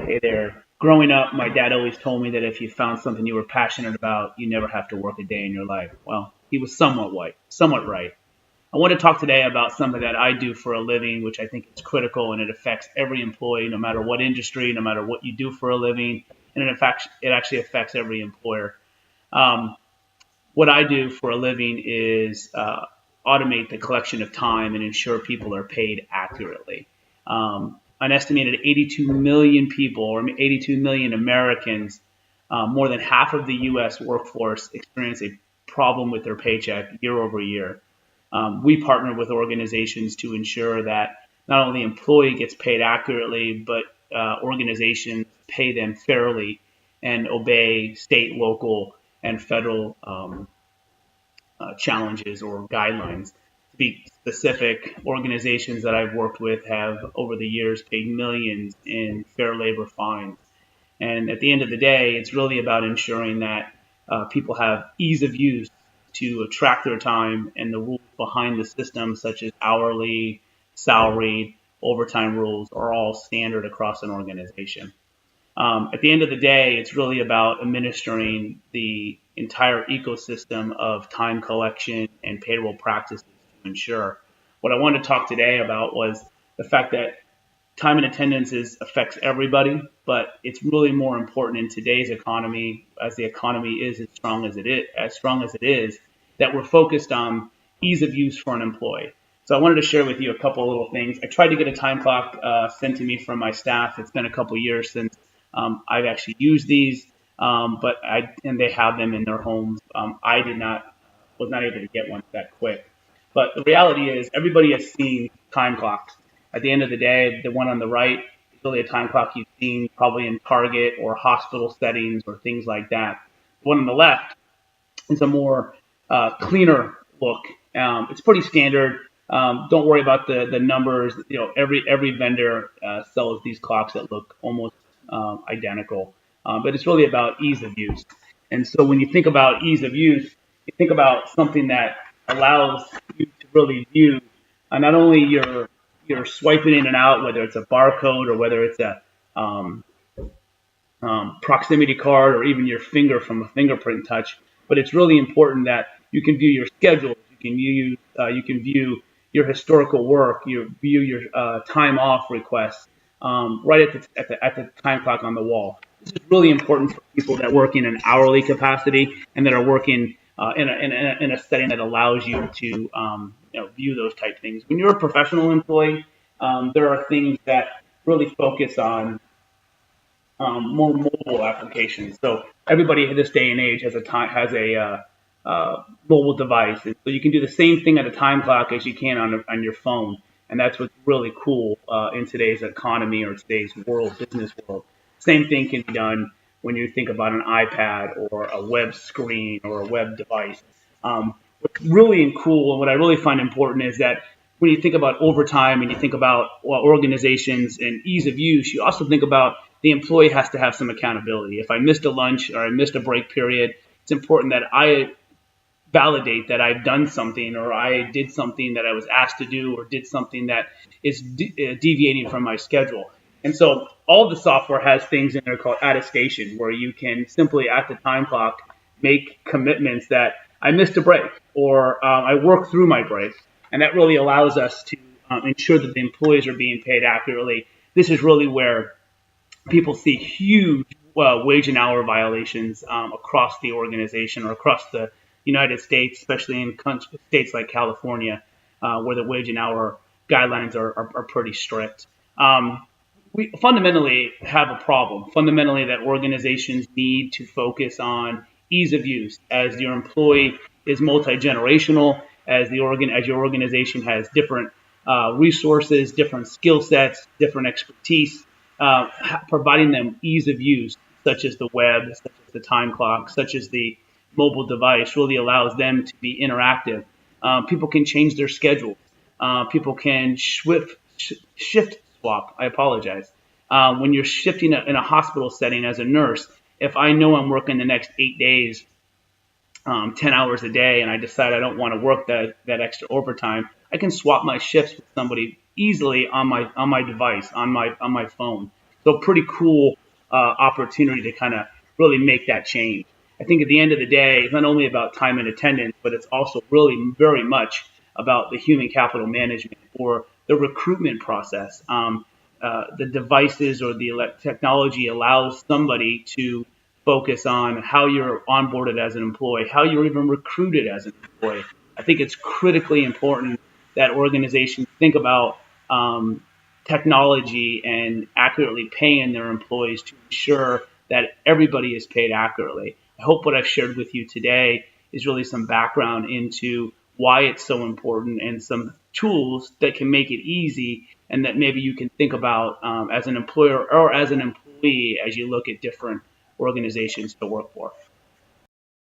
Hey there. Growing up, my dad always told me that if you found something you were passionate about, you never have to work a day in your life. Well, he was somewhat right. I want to talk today about something that I do for a living, which I think is critical and it affects every employee, no matter what industry, no matter what you do for a living, and it actually affects every employer. Um, what I do for a living is automate the collection of time and ensure people are paid accurately. An estimated 82 million people, or 82 million Americans, more than half of the U.S. workforce, experience a problem with their paycheck year over year. We partner with organizations to ensure that not only the employee gets paid accurately, but organizations pay them fairly and obey state, local, and federal challenges or guidelines. To be specific, organizations that I've worked with have over the years paid millions in fair labor fines. And at the end of the day, it's really about ensuring that people have ease of use to track their time, and the rules behind the system, such as hourly, salaried, overtime rules, are all standard across an organization. At the end of the day, it's really about administering the entire ecosystem of time collection and payroll practices to ensure. What I wanted to talk today about was the fact that time and attendance affects everybody, but it's really more important in today's economy, as the economy is as strong as it is, that we're focused on ease of use for an employee. So I wanted to share with you a couple of little things. I tried to get a time clock sent to me from my staff. It's been a couple of years since I've actually used these, and they have them in their homes. I was not able to get one that quick. But the reality is, everybody has seen time clocks. At the end of the day, the one on the right is really a time clock you've seen probably in Target or hospital settings or things like that. The one on the left is a more cleaner look. It's pretty standard. Don't worry about the numbers. Every vendor sells these clocks that look almost identical, but it's really about ease of use. And so when you think about ease of use, you think about something that allows you to really view not only your swiping in and out, whether it's a barcode or whether it's a proximity card or even your finger from a fingerprint touch. But it's really important that you can view your schedule, you can view your historical work, you view your time off requests right at the time clock on the wall. This is really important for people that work in an hourly capacity and that are working in a setting that allows you to view those type things. When you're a professional employee, there are things that really focus on more mobile applications. So everybody in this day and age has a mobile device, and so you can do the same thing at a time clock as you can on your phone, and that's what's really cool in today's economy or today's business world. Same thing can be done when you think about an iPad or a web screen or a web device. What's really cool and what I really find important is that when you think about overtime and you think about organizations and ease of use, you also think about the employee has to have some accountability. If I missed a lunch or I missed a break period, it's important that I validate that I've done something or I did something that I was asked to do or did something that is deviating from my schedule. And so all the software has things in there called attestation, where you can simply at the time clock make commitments that I missed a break or I worked through my break. And that really allows us to ensure that the employees are being paid accurately. This is really where people see huge wage and hour violations across the organization or across the United States, especially in states like California, where the wage and hour guidelines are pretty strict. We fundamentally have a problem. Fundamentally, that organizations need to focus on ease of use. As your employee is multi-generational, as your organization has different resources, different skill sets, different expertise, providing them ease of use, such as the web, such as the time clock, such as the mobile device, really allows them to be interactive. People can change their schedule. People can shift swap. I apologize. When you're shifting in a hospital setting as a nurse, if I know I'm working the next 8 days, 10 hours a day, and I decide I don't want to work that extra overtime, I can swap my shifts with somebody easily on my device, on my phone. So pretty cool opportunity to kind of really make that change. I think at the end of the day, it's not only about time and attendance, but it's also really very much about the human capital management or the recruitment process. The devices or the technology allows somebody to focus on how you're onboarded as an employee, how you're even recruited as an employee. I think it's critically important that organizations think about technology and accurately paying their employees to ensure that everybody is paid accurately. I hope what I've shared with you today is really some background into why it's so important and some tools that can make it easy and that maybe you can think about as an employer or as an employee as you look at different organizations to work for.